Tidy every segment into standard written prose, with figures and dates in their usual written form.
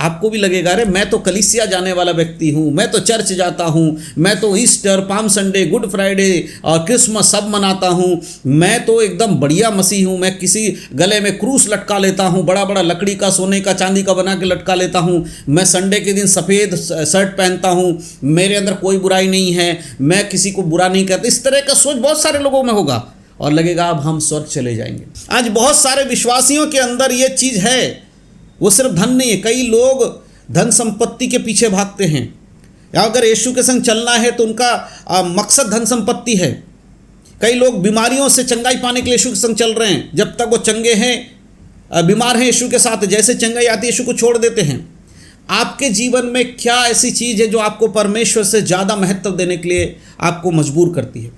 आपको भी लगेगा अरे मैं तो कलीसिया जाने वाला व्यक्ति हूँ, मैं तो चर्च जाता हूँ, मैं तो Easter, palm Sunday, good Friday और क्रिसमस सब मनाता हूँ, मैं तो एकदम बढ़िया मसीह हूँ, मैं किसी गले में क्रूस लटका लेता हूँ, बड़ा बड़ा लकड़ी का, सोने का, चांदी का बना के लटका लेता हूँ, मैं संडे के दिन सफ़ेद शर्ट पहनता हूँ, मेरे अंदर कोई बुराई नहीं है, मैं किसी को बुरा नहीं करता। इस तरह का सोच बहुत सारे लोगों में होगा और लगेगा अब हम स्वर्ग चले जाएंगे। आज बहुत सारे विश्वासियों के अंदर ये चीज़ है, वो सिर्फ धन नहीं है। कई लोग धन संपत्ति के पीछे भागते हैं, या अगर यीशु के संग चलना है तो उनका मकसद धन संपत्ति है। कई लोग बीमारियों से चंगाई पाने के लिए यीशु के संग चल रहे हैं, जब तक वो चंगे हैं, बीमार हैं, यीशु के साथ, जैसे चंगाई आती है यीशु को छोड़ देते हैं। आपके जीवन में क्या ऐसी चीज़ है जो आपको परमेश्वर से ज़्यादा महत्व देने के लिए आपको मजबूर करती है?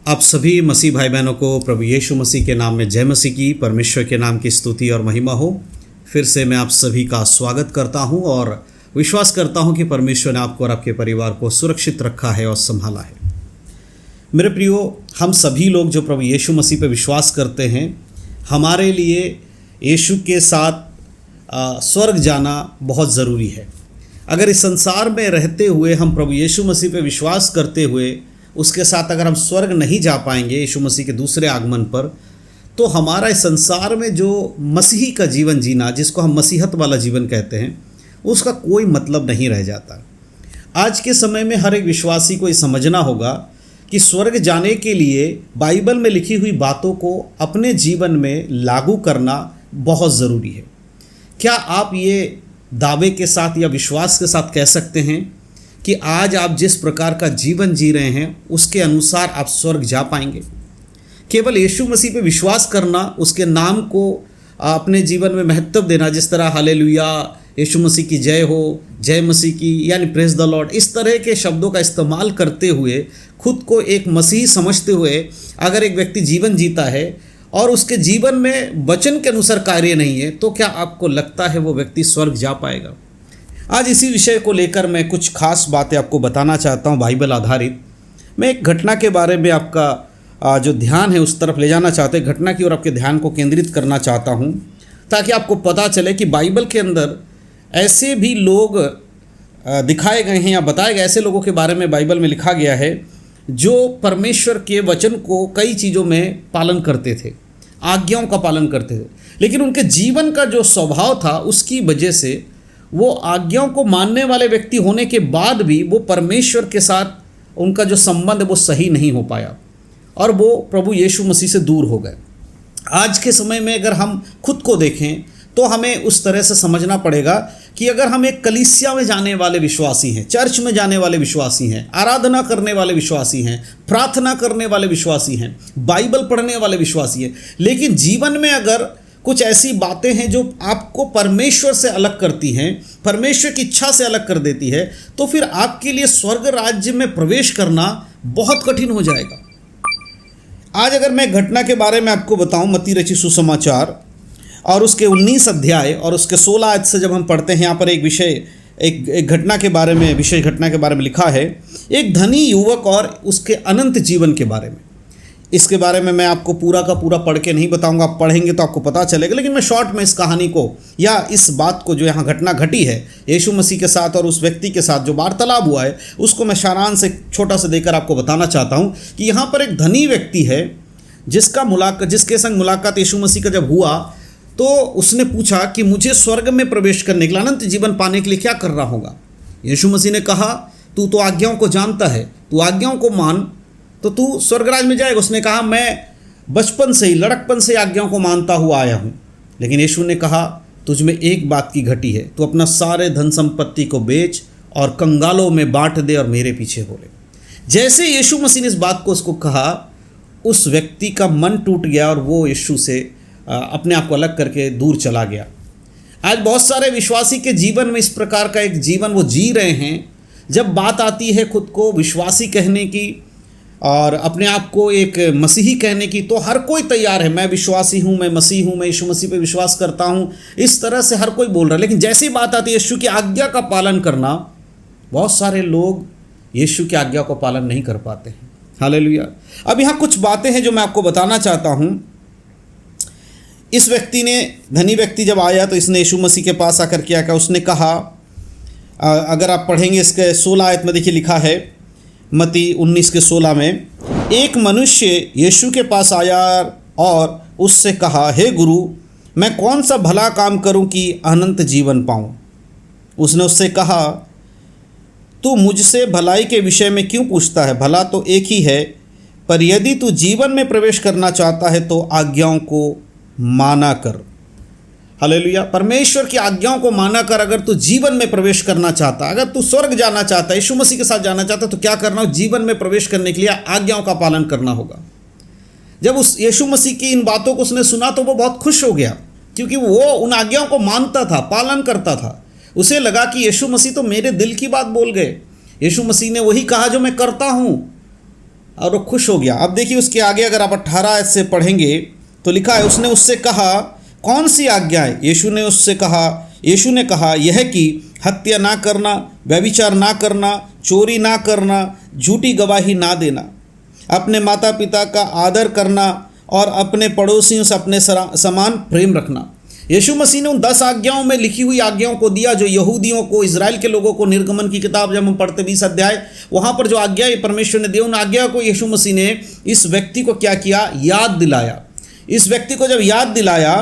आप सभी मसीह भाई बहनों को प्रभु यीशु मसीह के नाम में जय मसीह की, परमेश्वर के नाम की स्तुति और महिमा हो। फिर से मैं आप सभी का स्वागत करता हूं और विश्वास करता हूं कि परमेश्वर ने आपको और आपके परिवार को सुरक्षित रखा है और संभाला है। मेरे प्रियो, हम सभी लोग जो प्रभु यीशु मसीह पे विश्वास करते हैं, हमारे लिए यीशु के साथ स्वर्ग जाना बहुत ज़रूरी है। अगर इस संसार में रहते हुए हम प्रभु यीशु मसीह पे विश्वास करते हुए उसके साथ अगर हम स्वर्ग नहीं जा पाएंगे यीशु मसीह के दूसरे आगमन पर, तो हमारा इस संसार में जो मसीही का जीवन जीना, जिसको हम मसीहत वाला जीवन कहते हैं, उसका कोई मतलब नहीं रह जाता। आज के समय में हर एक विश्वासी को ये समझना होगा कि स्वर्ग जाने के लिए बाइबल में लिखी हुई बातों को अपने जीवन में लागू करना बहुत ज़रूरी है। क्या आप ये दावे के साथ या विश्वास के साथ कह सकते हैं कि आज आप जिस प्रकार का जीवन जी रहे हैं उसके अनुसार आप स्वर्ग जा पाएंगे? केवल यीशु मसीह पे विश्वास करना, उसके नाम को अपने जीवन में महत्व देना, जिस तरह हालेलुया, यीशु मसीह की जय हो, जय मसीह की, यानी प्रेज द लॉर्ड, इस तरह के शब्दों का इस्तेमाल करते हुए खुद को एक मसीही समझते हुए अगर एक व्यक्ति जीवन जीता है और उसके जीवन में वचन के अनुसार कार्य नहीं है, तो क्या आपको लगता है वो व्यक्ति स्वर्ग जा पाएगा? आज इसी विषय को लेकर मैं कुछ खास बातें आपको बताना चाहता हूँ, बाइबल आधारित। मैं एक घटना के बारे में आपका जो ध्यान है उस तरफ ले जाना चाहते हैं, घटना की ओर आपके ध्यान को केंद्रित करना चाहता हूँ, ताकि आपको पता चले कि बाइबल के अंदर ऐसे भी लोग दिखाए गए हैं या बताए गए, ऐसे लोगों के बारे में बाइबल में लिखा गया है जो परमेश्वर के वचन को कई चीज़ों में पालन करते थे, आज्ञाओं का पालन करते थे, लेकिन उनके जीवन का जो स्वभाव था उसकी वजह से वो आज्ञाओं को मानने वाले व्यक्ति होने के बाद भी वो परमेश्वर के साथ उनका जो संबंध है वो सही नहीं हो पाया और वो प्रभु यीशु मसीह से दूर हो गए। आज के समय में अगर हम खुद को देखें तो हमें उस तरह से समझना पड़ेगा कि अगर हम एक कलीसिया में जाने वाले विश्वासी हैं, चर्च में जाने वाले विश्वासी हैं, आराधना करने वाले विश्वासी हैं, प्रार्थना करने वाले विश्वासी हैं, बाइबल पढ़ने वाले विश्वासी हैं, लेकिन जीवन में अगर कुछ ऐसी बातें हैं जो आपको परमेश्वर से अलग करती हैं, परमेश्वर की इच्छा से अलग कर देती है, तो फिर आपके लिए स्वर्ग राज्य में प्रवेश करना बहुत कठिन हो जाएगा। आज अगर मैं घटना के बारे में आपको बताऊं, मत्ती रचित सुसमाचार और उसके 19 अध्याय और उसके 16 आयत से जब हम पढ़ते हैं, यहाँ पर एक विषय, एक घटना के बारे में, विशेष घटना के बारे में लिखा है, एक धनी युवक और उसके अनंत जीवन के बारे में। इसके बारे में मैं आपको पूरा का पूरा पढ़ के नहीं बताऊंगा, आप पढ़ेंगे तो आपको पता चलेगा, लेकिन मैं शॉर्ट में इस कहानी को या इस बात को जो यहाँ घटना घटी है यीशु मसीह के साथ और उस व्यक्ति के साथ जो वार्तालाप हुआ है उसको मैं सारांश से छोटा सा देकर आपको बताना चाहता हूँ कि यहाँ पर एक धनी व्यक्ति है जिसके संग मुलाकात यीशु मसीह का जब हुआ तो उसने पूछा कि मुझे स्वर्ग में प्रवेश करने के लिए, अनंत जीवन पाने के लिए क्या करना होगा? यीशु मसीह ने कहा, तू तो आज्ञाओं को जानता है, तू आज्ञाओं को मान तो तू स्वर्गराज में जाएगा। उसने कहा, मैं बचपन से ही, लड़कपन से आज्ञाओं को मानता हुआ आया हूँ। लेकिन यीशु ने कहा, तुझ में एक बात की घटी है, तू अपना सारे धन संपत्ति को बेच और कंगालों में बांट दे और मेरे पीछे हो ले। जैसे यीशु मसीह ने इस बात को उसको कहा, उस व्यक्ति का मन टूट गया और वो यीशु से अपने आप को अलग करके दूर चला गया। आज बहुत सारे विश्वासी के जीवन में इस प्रकार का एक जीवन वो जी रहे हैं। जब बात आती है खुद को विश्वासी कहने की और अपने आप को एक मसीही कहने की, तो हर कोई तैयार है, मैं विश्वासी हूँ, मैं मसीह हूँ, मैं यीशु मसीह पे विश्वास करता हूँ, इस तरह से हर कोई बोल रहा है। लेकिन जैसी बात आती है यीशु की आज्ञा का पालन करना, बहुत सारे लोग यीशु की आज्ञा को पालन नहीं कर पाते हैं। हालेलुया। अब यहाँ कुछ बातें हैं जो मैं आपको बताना चाहता हूँ। इस व्यक्ति ने, धनी व्यक्ति जब आया तो इसने यीशु मसीह के पास आकर क्या कहा, उसने कहा, अगर आप पढ़ेंगे इसके 16 आयत में देखिए लिखा है, मत्ती 19 के 16 में, एक मनुष्य यीशु के पास आया और उससे कहा, हे गुरु, मैं कौन सा भला काम करूं कि अनंत जीवन पाऊं? उसने उससे कहा, तू मुझसे भलाई के विषय में क्यों पूछता है? भला तो एक ही है, पर यदि तू जीवन में प्रवेश करना चाहता है तो आज्ञाओं को माना कर। हालेलुया। परमेश्वर की आज्ञाओं को माना कर। अगर तू जीवन में प्रवेश करना चाहता, अगर तू स्वर्ग जाना चाहता है, यीशु मसीह के साथ जाना चाहता है, तो क्या करना हो? जीवन में प्रवेश करने के लिए आज्ञाओं का पालन करना होगा। जब उस यीशु मसीह की इन बातों को उसने सुना तो वो बहुत खुश हो गया, क्योंकि वो उन आज्ञाओं को मानता था, पालन करता था। उसे लगा कि यीशु मसीह तो मेरे दिल की बात बोल गए, यीशु मसीह ने वही कहा जो मैं करता हूँ, और वो खुश हो गया। अब देखिए उसके आगे अगर आप 18 आयत से पढ़ेंगे तो लिखा है, उसने उससे कहा, कौन सी आज्ञा है? यीशु ने कहा, यह कि हत्या ना करना, व्यभिचार ना करना, चोरी ना करना, झूठी गवाही ना देना, अपने माता पिता का आदर करना और अपने पड़ोसियों से अपने समान प्रेम रखना। यीशु मसीह ने उन 10 आज्ञाओं में लिखी हुई आज्ञाओं को दिया जो यहूदियों को, इजराइल के लोगों को, निर्गमन की किताब जब हम पढ़ते 20 अध्याय, वहाँ पर जो आज्ञा परमेश्वर ने दी, उन आज्ञा को यीशु मसीह ने इस व्यक्ति को क्या किया? याद दिलाया। इस व्यक्ति को जब याद दिलाया,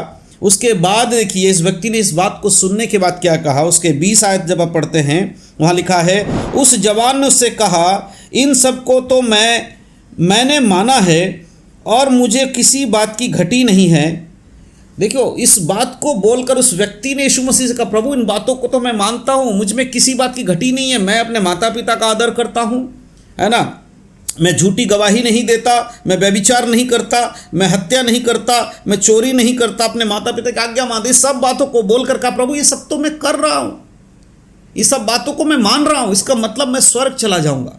उसके बाद देखिए इस व्यक्ति ने इस बात को सुनने के बाद क्या कहा। उसके 20 आयत जब आप पढ़ते हैं, वहाँ लिखा है, उस जवान ने उससे कहा, इन सब को तो मैंने माना है और मुझे किसी बात की घटी नहीं है। देखो, इस बात को बोलकर उस व्यक्ति ने यीशु मसीह से कहा, प्रभु इन बातों को तो मैं मानता हूँ, मुझ में किसी बात की घटी नहीं है। मैं अपने माता पिता का आदर करता हूँ, है ना, मैं झूठी गवाही नहीं देता, मैं व्यभिचार नहीं करता, मैं हत्या नहीं करता, मैं चोरी नहीं करता, अपने माता पिता की आज्ञा मानता। सब बातों को बोलकर कहा, प्रभु ये सब तो मैं कर रहा हूँ, ये सब बातों को मैं मान रहा हूँ, इसका मतलब मैं स्वर्ग चला जाऊँगा।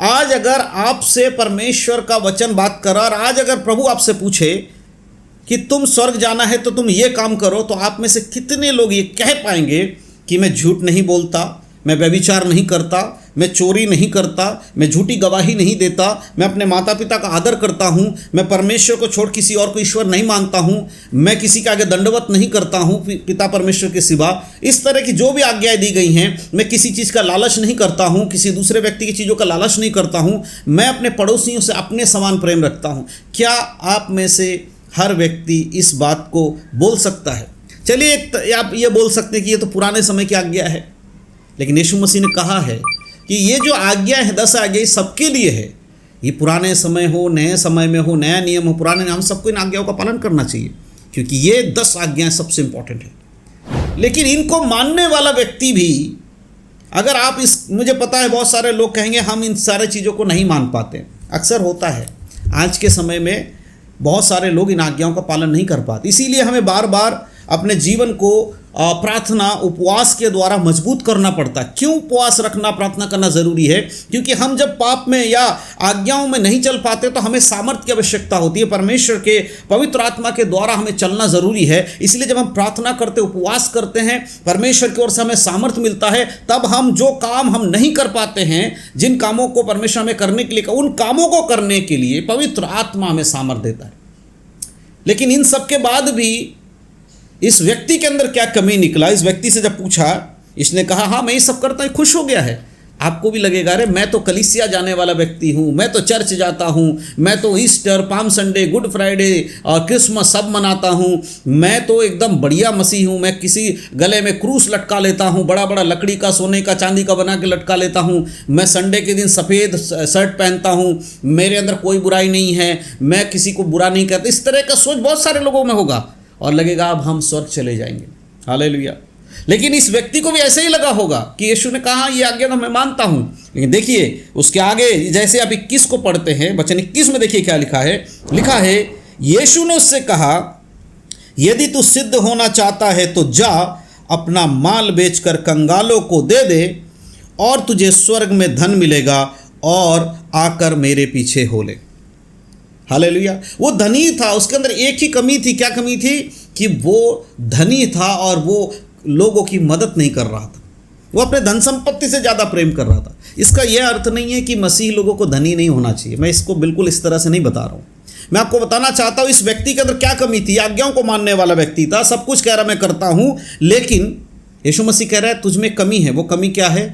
आज अगर आपसे परमेश्वर का वचन बात कर रहा, और आज अगर प्रभु आपसे पूछे कि तुम स्वर्ग जाना है तो तुम ये काम करो, तो आप में से कितने लोग ये कह पाएंगे कि मैं झूठ नहीं बोलता, मैं व्यभिचार नहीं करता, मैं चोरी नहीं करता, मैं झूठी गवाही नहीं देता, मैं अपने माता पिता का आदर करता हूँ, मैं परमेश्वर को छोड़ किसी और को ईश्वर नहीं मानता हूँ, मैं किसी के आगे दंडवत नहीं करता हूँ पिता परमेश्वर के सिवा। इस तरह की जो भी आज्ञाएं दी गई हैं, मैं किसी चीज़ का लालच नहीं करता हूँ, किसी दूसरे व्यक्ति की चीज़ों का लालच नहीं करता हूँ, मैं अपने पड़ोसियों से अपने समान प्रेम रखता हूँ। क्या आप में से हर व्यक्ति इस बात को बोल सकता है? चलिए आप ये बोल सकते हैं कि ये तो पुराने समय की आज्ञा है, लेकिन यीशु मसीह ने कहा है कि ये जो आज्ञा है, 10 आज्ञा सबके लिए है। ये पुराने समय हो, नए समय में हो, नया नियम हो, पुराने, हम सबको इन आज्ञाओं का पालन करना चाहिए, क्योंकि ये 10 आज्ञाएं सबसे इंपॉर्टेंट है। लेकिन इनको मानने वाला व्यक्ति भी, अगर आप मुझे पता है बहुत सारे लोग कहेंगे हम इन सारे चीज़ों को नहीं मान पाते। अक्सर होता है, आज के समय में बहुत सारे लोग इन आज्ञाओं का पालन नहीं कर पाते। इसीलिए हमें बार बार अपने जीवन को प्रार्थना, उपवास के द्वारा मजबूत करना पड़ता है। क्यों उपवास रखना, प्रार्थना करना ज़रूरी है? क्योंकि हम जब पाप में या आज्ञाओं में नहीं चल पाते तो हमें सामर्थ्य की आवश्यकता होती है। परमेश्वर के पवित्र आत्मा के द्वारा हमें चलना ज़रूरी है। इसलिए जब हम प्रार्थना करते, उपवास करते हैं, परमेश्वर की ओर से हमें सामर्थ्य मिलता है। तब हम जो काम हम नहीं कर पाते हैं, जिन कामों को परमेश्वर हमें करने के लिए, उन कामों को करने के लिए पवित्र आत्मा हमें सामर्थ्य देता है। लेकिन इन सब के बाद भी इस व्यक्ति के अंदर क्या कमी निकला? इस व्यक्ति से जब पूछा, इसने कहा हाँ मैं ये सब करता हूँ, खुश हो गया है। आपको भी लगेगा अरे मैं तो कलीसिया जाने वाला व्यक्ति हूँ, मैं तो चर्च जाता हूँ, मैं तो Easter, palm Sunday, good Friday और क्रिसमस सब मनाता हूँ, मैं तो एकदम बढ़िया मसीह हूँ, मैं किसी गले में क्रूस लटका लेता हूँ, बड़ा बड़ा लकड़ी का, सोने का, चांदी का बना के लटका लेता हूँ, मैं संडे के दिन सफ़ेद शर्ट पहनता हूँ, मेरे अंदर कोई बुराई नहीं है, मैं किसी को बुरा नहीं करता। इस तरह का सोच बहुत सारे लोगों में होगा और लगेगा अब हम स्वर्ग चले जाएंगे। हालेलुया। लेकिन इस व्यक्ति को भी ऐसे ही लगा होगा कि यीशु ने कहा ये आज्ञा तो मैं मानता हूँ। लेकिन देखिए उसके आगे, जैसे आप 21 को पढ़ते हैं, वचन 21 में देखिए क्या लिखा है। लिखा है, यीशु ने उससे कहा यदि तू सिद्ध होना चाहता है तो जा, अपना माल बेचकर कंगालों को दे दे और तुझे स्वर्ग में धन मिलेगा, और आकर मेरे पीछे हो ले। हालेलुया। वो धनी था, उसके अंदर एक ही कमी थी। क्या कमी थी? कि वो धनी था और वो लोगों की मदद नहीं कर रहा था, वो अपने धन संपत्ति से ज़्यादा प्रेम कर रहा था। इसका यह अर्थ नहीं है कि मसीह लोगों को धनी नहीं होना चाहिए, मैं इसको बिल्कुल इस तरह से नहीं बता रहा हूँ। मैं आपको बताना चाहता हूँ इस व्यक्ति के अंदर क्या कमी थी। आज्ञाओं को मानने वाला व्यक्ति था, सब कुछ कह रहा मैं करता हूँ, लेकिन यीशु मसीह कह रहा है तुझ में कमी है। वो कमी क्या है?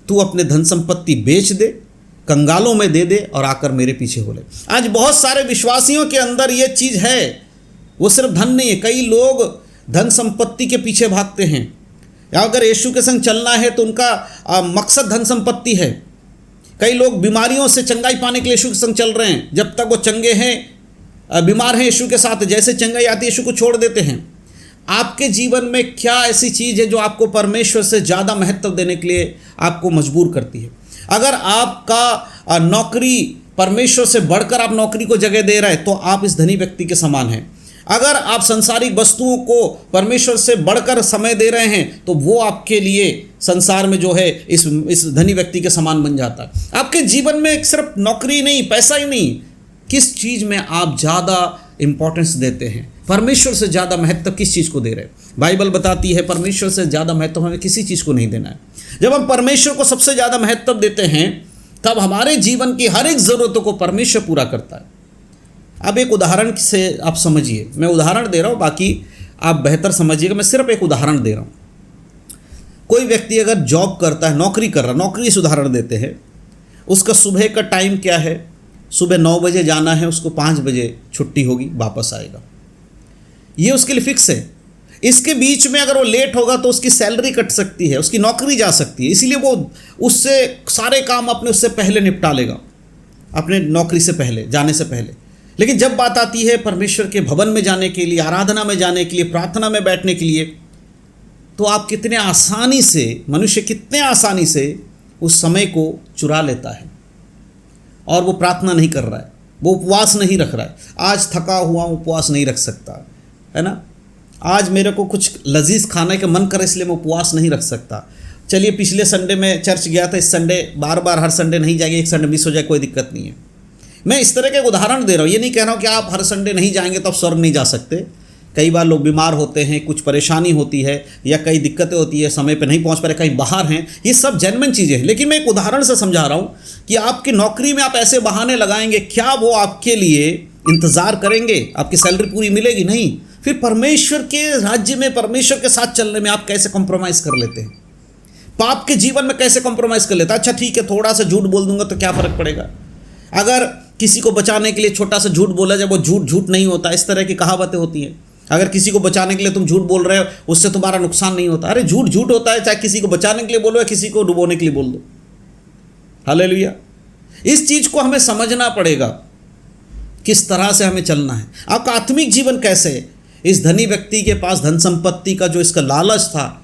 तू अपने धन संपत्ति बेच दे, कंगालों में दे दे और आकर मेरे पीछे हो ले। आज बहुत सारे विश्वासियों के अंदर ये चीज़ है, वो सिर्फ धन नहीं है। कई लोग धन संपत्ति के पीछे भागते हैं, या अगर यीशु के संग चलना है तो उनका मकसद धन संपत्ति है। कई लोग बीमारियों से चंगाई पाने के लिए यीशु के संग चल रहे हैं, जब तक वो चंगे हैं, बीमार हैं, यीशु के साथ, जैसे चंगाई आती है यीशु को छोड़ देते हैं। आपके जीवन में क्या ऐसी चीज़ है जो आपको परमेश्वर से ज़्यादा महत्व देने के लिए आपको मजबूर करती है? अगर आपका नौकरी परमेश्वर से बढ़कर आप नौकरी को जगह दे रहे हैं तो आप इस धनी व्यक्ति के समान हैं। अगर आप संसारिक वस्तुओं को परमेश्वर से बढ़कर समय दे रहे हैं तो वो आपके लिए संसार में जो है इस धनी व्यक्ति के समान बन जाता है। आपके जीवन में सिर्फ नौकरी नहीं, पैसा ही नहीं, किस चीज़ में आप ज़्यादा इंपॉर्टेंस देते हैं? परमेश्वर से ज़्यादा महत्व किस चीज़ को दे रहे हैं? बाइबल बताती है परमेश्वर से ज़्यादा महत्व हमें किसी चीज़ को नहीं देना है। जब हम परमेश्वर को सबसे ज़्यादा महत्व देते हैं तब हमारे जीवन की हर एक ज़रूरतों को परमेश्वर पूरा करता है। अब एक उदाहरण से आप समझिए, मैं उदाहरण दे रहा हूँ, बाकी आप बेहतर समझिएगा, मैं सिर्फ एक उदाहरण दे रहा हूँ। कोई व्यक्ति अगर जॉब करता है, नौकरी कर रहा है, नौकरी से उदाहरण देते हैं, उसका सुबह का टाइम क्या है? सुबह 9 बजे जाना है, उसको 5 बजे छुट्टी होगी, वापस आएगा, ये उसके लिए फिक्स है। इसके बीच में अगर वो लेट होगा तो उसकी सैलरी कट सकती है, उसकी नौकरी जा सकती है, इसीलिए वो उससे सारे काम अपने उससे पहले निपटा लेगा, अपने नौकरी से पहले, जाने से पहले। लेकिन जब बात आती है परमेश्वर के भवन में जाने के लिए, आराधना में जाने के लिए, प्रार्थना में बैठने के लिए, तो आप कितने आसानी से, मनुष्य कितने आसानी से उस समय को चुरा लेता है और वो प्रार्थना नहीं कर रहा है, वो उपवास नहीं रख रहा है। आज थका हुआ उपवास नहीं रख सकता है ना, आज मेरे को कुछ लजीज खाने का मन करे इसलिए मैं उपवास नहीं रख सकता। चलिए पिछले संडे में चर्च गया था, इस संडे बार बार हर संडे नहीं जाएंगे, एक संडे मिस हो जाए कोई दिक्कत नहीं है। मैं इस तरह का उदाहरण दे रहा हूँ, ये नहीं कह रहा हूँ कि आप हर संडे नहीं जाएंगे तो आप स्वर्ग नहीं जा सकते। कई बार लोग बीमार होते हैं, कुछ परेशानी होती है या कई दिक्कतें होती है, समय पे नहीं पहुँच पा रहे, कहीं बाहर हैं, ये सब जेन्युइन चीज़ें हैं। लेकिन मैं एक उदाहरण से समझा रहा हूँ कि आपकी नौकरी में आप ऐसे बहाने लगाएंगे, क्या वो आपके लिए इंतज़ार करेंगे? आपकी सैलरी पूरी मिलेगी? नहीं। फिर परमेश्वर के राज्य में, परमेश्वर के साथ चलने में आप कैसे कॉम्प्रोमाइज़ कर लेते हैं? पाप के जीवन में कैसे कॉम्प्रोमाइज़ कर लेते हैं? अच्छा ठीक है, थोड़ा सा झूठ बोल दूंगा तो क्या फ़र्क पड़ेगा? अगर किसी को बचाने के लिए छोटा सा झूठ बोला जाए, वो झूठ नहीं होता, इस तरह की कहावतें होती हैं। अगर किसी को बचाने के लिए तुम झूठ बोल रहे हो, उससे तुम्हारा नुकसान नहीं होता। अरे झूठ होता है, चाहे किसी को बचाने के लिए बोलो या किसी को डुबोने के लिए बोल दो। हालेलुया। इस चीज़ को हमें समझना पड़ेगा, किस तरह से हमें चलना है। आपका आत्मिक जीवन कैसे है? इस धनी व्यक्ति के पास धन संपत्ति का जो इसका लालच था,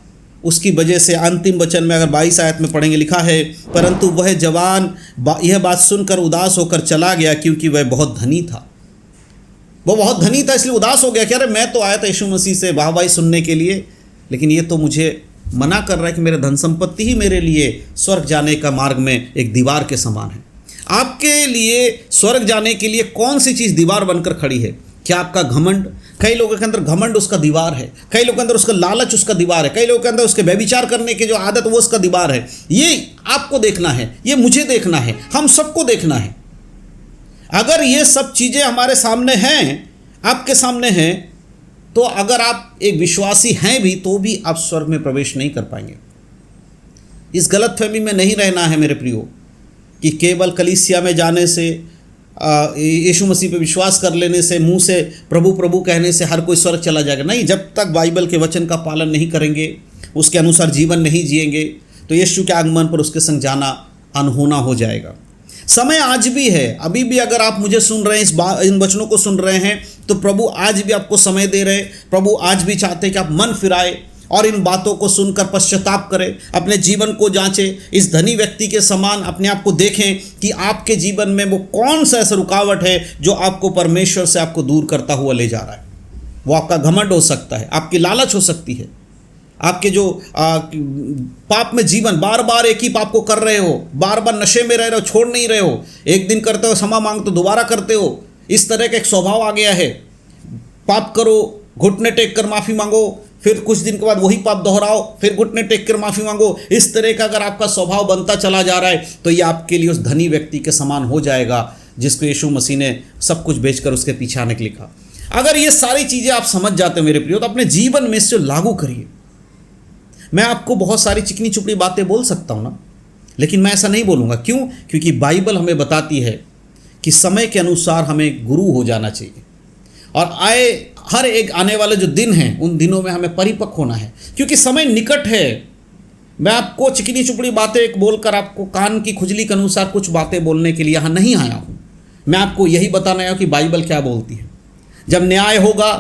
उसकी वजह से अंतिम वचन में अगर 22 आयत में पढ़ेंगे, लिखा है, परंतु वह जवान यह बात सुनकर उदास होकर चला गया, क्योंकि वह बहुत धनी था। वो बहुत धनी था इसलिए उदास हो गया कि अरे मैं तो आया था यीशु मसीह से वाहवाही सुनने के लिए, लेकिन ये तो मुझे मना कर रहा है कि मेरे धन संपत्ति ही मेरे लिए स्वर्ग जाने का मार्ग में एक दीवार के समान है। आपके लिए स्वर्ग जाने के लिए कौन सी चीज़ दीवार बनकर खड़ी है? क्या आपका घमंड? कई लोगों के अंदर घमंड उसका दीवार है, कई लोगों के अंदर उसका लालच उसका दीवार है, कई लोगों के अंदर उसके व्यभिचार करने की जो आदत वो उसका दीवार है। ये आपको देखना है, ये मुझे देखना है, हम सबको देखना है। अगर ये सब चीज़ें हमारे सामने हैं, आपके सामने हैं, तो अगर आप एक विश्वासी हैं भी तो भी आप स्वर्ग में प्रवेश नहीं कर पाएंगे। इस गलतफहमी में नहीं रहना है मेरे प्रियो कि केवल कलीसिया में जाने से, यीशु मसीह पे विश्वास कर लेने से, मुंह से प्रभु प्रभु कहने से हर कोई स्वर्ग चला जाएगा। नहीं, जब तक बाइबल के वचन का पालन नहीं करेंगे, उसके अनुसार जीवन नहीं जिएंगे, तो यीशु के आगमन पर उसके संग जाना अनहोना हो जाएगा। समय आज भी है, अभी भी अगर आप मुझे सुन रहे हैं, इन वचनों को सुन रहे हैं, तो प्रभु आज भी आपको समय दे रहे हैं। प्रभु आज भी चाहते हैं कि आप मन फिराए और इन बातों को सुनकर पश्चाताप करें, अपने जीवन को जांचें, इस धनी व्यक्ति के समान अपने आप को देखें कि आपके जीवन में वो कौन सा ऐसा रुकावट है जो आपको परमेश्वर से आपको दूर करता हुआ ले जा रहा है। वो आपका घमंड हो सकता है, आपकी लालच हो सकती है, आपके जो पाप में जीवन, बार बार एक ही पाप को कर रहे हो, बार बार नशे में रह रहे हो, छोड़ नहीं रहे हो, एक दिन करते हो, क्षमा मांग तो दोबारा करते हो, इस तरह का एक स्वभाव आ गया है। पाप करो, घुटने टेक कर माफ़ी मांगो, फिर कुछ दिन के बाद वही पाप दोहराओ, फिर घुटने टेक कर माफ़ी मांगो। इस तरह का अगर आपका स्वभाव बनता चला जा रहा है तो ये आपके लिए उस धनी व्यक्ति के समान हो जाएगा जिसको यीशु मसीह ने सब कुछ बेचकर उसके पीछे आने के लिए कहा। अगर ये सारी चीज़ें आप समझ जाते हो मेरे प्रियो, तो अपने जीवन में इससे लागू करिए। मैं आपको बहुत सारी चिकनी चुपड़ी बातें बोल सकता हूँ ना, लेकिन मैं ऐसा नहीं बोलूँगा। क्यों? क्योंकि बाइबल हमें बताती है कि समय के अनुसार हमें गुरु हो जाना चाहिए, और हर एक आने वाले जो दिन हैं उन दिनों में हमें परिपक्व होना है, क्योंकि समय निकट है। मैं आपको चिकनी चुपड़ी बातें बोलकर आपको कान की खुजली के अनुसार कुछ बातें बोलने के लिए यहाँ नहीं आया हूँ। मैं आपको यही बताना आया हूँ कि बाइबल क्या बोलती है। जब न्याय होगा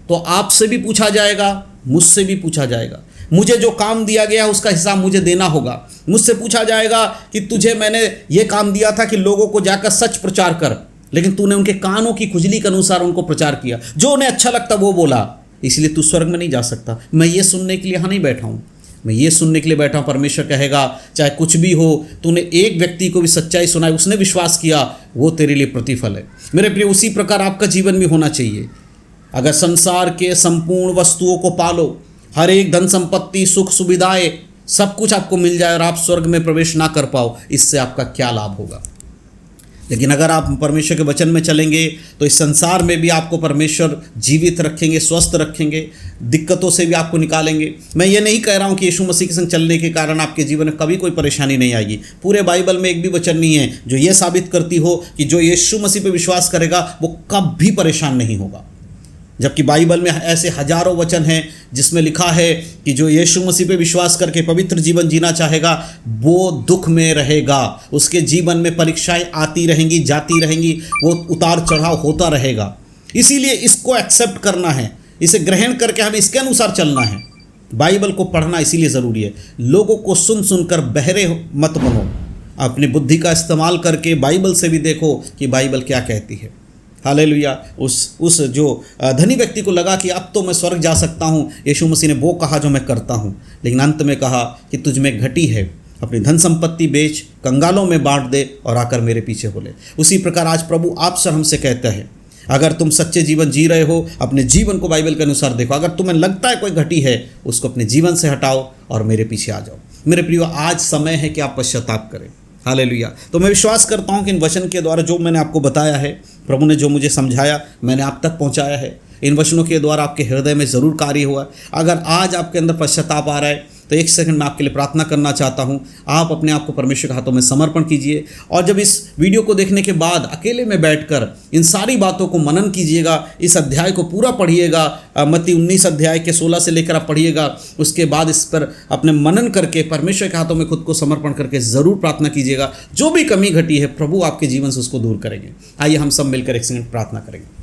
तो आपसे भी पूछा जाएगा, मुझसे भी पूछा जाएगा। मुझे जो काम दिया गया है उसका हिसाब मुझे देना होगा। मुझसे पूछा जाएगा कि तुझे मैंने ये काम दिया था कि लोगों को जाकर सच प्रचार कर, लेकिन तूने उनके कानों की खुजली के अनुसार उनको प्रचार किया, जो उन्हें अच्छा लगता वो बोला, इसलिए तू स्वर्ग में नहीं जा सकता। मैं ये सुनने के लिए यहाँ नहीं बैठा हूँ, मैं ये सुनने के लिए बैठा हूँ परमेश्वर कहेगा चाहे कुछ भी हो, तूने एक व्यक्ति को भी सच्चाई सुनाई, उसने विश्वास किया, वो तेरे लिए प्रतिफल है। मेरे प्रिय, उसी प्रकार आपका जीवन भी होना चाहिए। अगर संसार के संपूर्ण वस्तुओं को पालो, हर एक धन संपत्ति सुख सुविधाएं सब कुछ आपको मिल जाए और आप स्वर्ग में प्रवेश ना कर पाओ, इससे आपका क्या लाभ होगा? लेकिन अगर आप परमेश्वर के वचन में चलेंगे तो इस संसार में भी आपको परमेश्वर जीवित रखेंगे, स्वस्थ रखेंगे, दिक्कतों से भी आपको निकालेंगे। मैं ये नहीं कह रहा हूँ कि यीशु मसीह के संग चलने के कारण आपके जीवन में कभी कोई परेशानी नहीं आएगी। पूरे बाइबल में एक भी वचन नहीं है जो ये साबित करती हो कि जो यीशु मसीह पर विश्वास करेगा वो कभी परेशान नहीं होगा। जबकि बाइबल में ऐसे हजारों वचन हैं जिसमें लिखा है कि जो यीशु मसीह पे विश्वास करके पवित्र जीवन जीना चाहेगा वो दुख में रहेगा, उसके जीवन में परीक्षाएं आती रहेंगी, जाती रहेंगी, वो उतार चढ़ाव होता रहेगा। इसीलिए इसको एक्सेप्ट करना है, इसे ग्रहण करके हमें इसके अनुसार चलना है। बाइबल को पढ़ना इसीलिए ज़रूरी है। लोगों को सुन सुनकर बहरे मत बनो, अपनी बुद्धि का इस्तेमाल करके बाइबल से भी देखो कि बाइबल क्या कहती है। हालेलुया। उस जो धनी व्यक्ति को लगा कि अब तो मैं स्वर्ग जा सकता हूँ, यीशु मसीह ने वो कहा जो मैं करता हूँ, लेकिन अंत में कहा कि तुझ में घटी है, अपनी धन संपत्ति बेच, कंगालों में बांट दे और आकर मेरे पीछे हो ले। उसी प्रकार आज प्रभु आपसे हमसे कहता है, अगर तुम सच्चे जीवन जी रहे हो, अपने जीवन को बाइबल के अनुसार देखो। अगर तुम्हें लगता है कोई घटी है, उसको अपने जीवन से हटाओ और मेरे पीछे आ जाओ। मेरे प्रियो, आज समय है कि आप पश्चाताप करें। हालेलुया। तो मैं विश्वास करता हूँ कि इन वचन के द्वारा जो मैंने आपको बताया है, प्रभु ने जो मुझे समझाया मैंने आप तक पहुँचाया है। इन वचनों के द्वारा आपके हृदय में ज़रूर कार्य हुआ। अगर आज आपके अंदर पश्चाताप आ रहा है तो एक सेकंड में आपके लिए प्रार्थना करना चाहता हूं। आप अपने आप को परमेश्वर के हाथों में समर्पण कीजिए और जब इस वीडियो को देखने के बाद अकेले में बैठकर इन सारी बातों को मनन कीजिएगा, इस अध्याय को पूरा पढ़िएगा, मत्ती 19 अध्याय के 16 से लेकर आप पढ़िएगा। उसके बाद इस पर अपने मनन करके परमेश्वर के हाथों में खुद को समर्पण करके ज़रूर प्रार्थना कीजिएगा। जो भी कमी घटी है प्रभु आपके जीवन से उसको दूर करेंगे। आइए हम सब मिलकर एक सेकंड प्रार्थना करेंगे।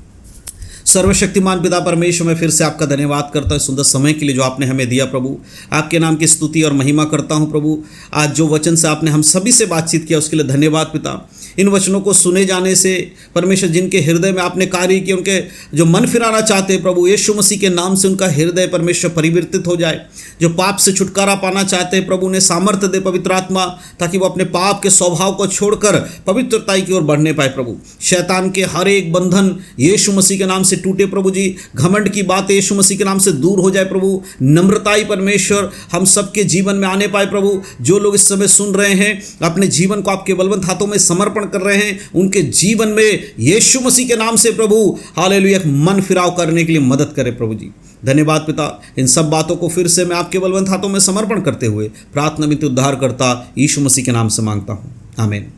सर्वशक्तिमान पिता परमेश्वर, मैं फिर से आपका धन्यवाद करता हूँ सुंदर समय के लिए जो आपने हमें दिया। प्रभु आपके नाम की स्तुति और महिमा करता हूँ। प्रभु आज जो वचन से आपने हम सभी से बातचीत किया उसके लिए धन्यवाद पिता। इन वचनों को सुने जाने से परमेश्वर जिनके हृदय में आपने कार्य किया, उनके जो मन फिराना चाहते हैं प्रभु यीशु मसीह के नाम से उनका हृदय परमेश्वर परिवर्तित हो जाए। जो पाप से छुटकारा पाना चाहते हैं प्रभु ने सामर्थ्य दे पवित्र आत्मा, ताकि वो अपने पाप के स्वभाव को छोड़कर पवित्रता की ओर बढ़ने पाए। प्रभु शैतान के हर एक बंधन यीशु मसीह के नाम से टूटे प्रभु जी। घमंड की बात यीशु मसीह के नाम से दूर हो जाए प्रभु। नम्रताई परमेश्वर हम सबके जीवन में आने पाए प्रभु। जो लोग इस समय सुन रहे हैं, अपने जीवन को आपके बलवंत हाथों में समर्पण कर रहे हैं, उनके जीवन में यीशु मसीह के नाम से प्रभु हालेलुया एक मन फिराव करने के लिए मदद करे प्रभु जी। धन्यवाद पिता। इन सब बातों को फिर से मैं आपके बलवंत हाथों में समर्पण करते हुए प्रार्थना में उद्धार करता यीशु मसीह के नाम से मांगता हूँ, आमीन।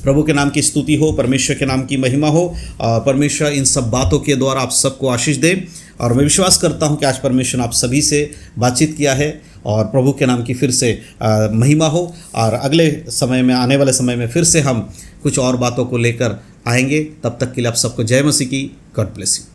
प्रभु के नाम की स्तुति हो, परमेश्वर के नाम की महिमा हो। परमेश्वर इन सब बातों के द्वारा आप सबको आशीष दे। और मैं विश्वास करता हूं कि आज परमेश्वर ने आप सभी से बातचीत किया है और प्रभु के नाम की फिर से महिमा हो। और अगले समय में, आने वाले समय में फिर से हम कुछ और बातों को लेकर आएंगे। तब तक के लिए आप सबको जय मसीह की। God bless you.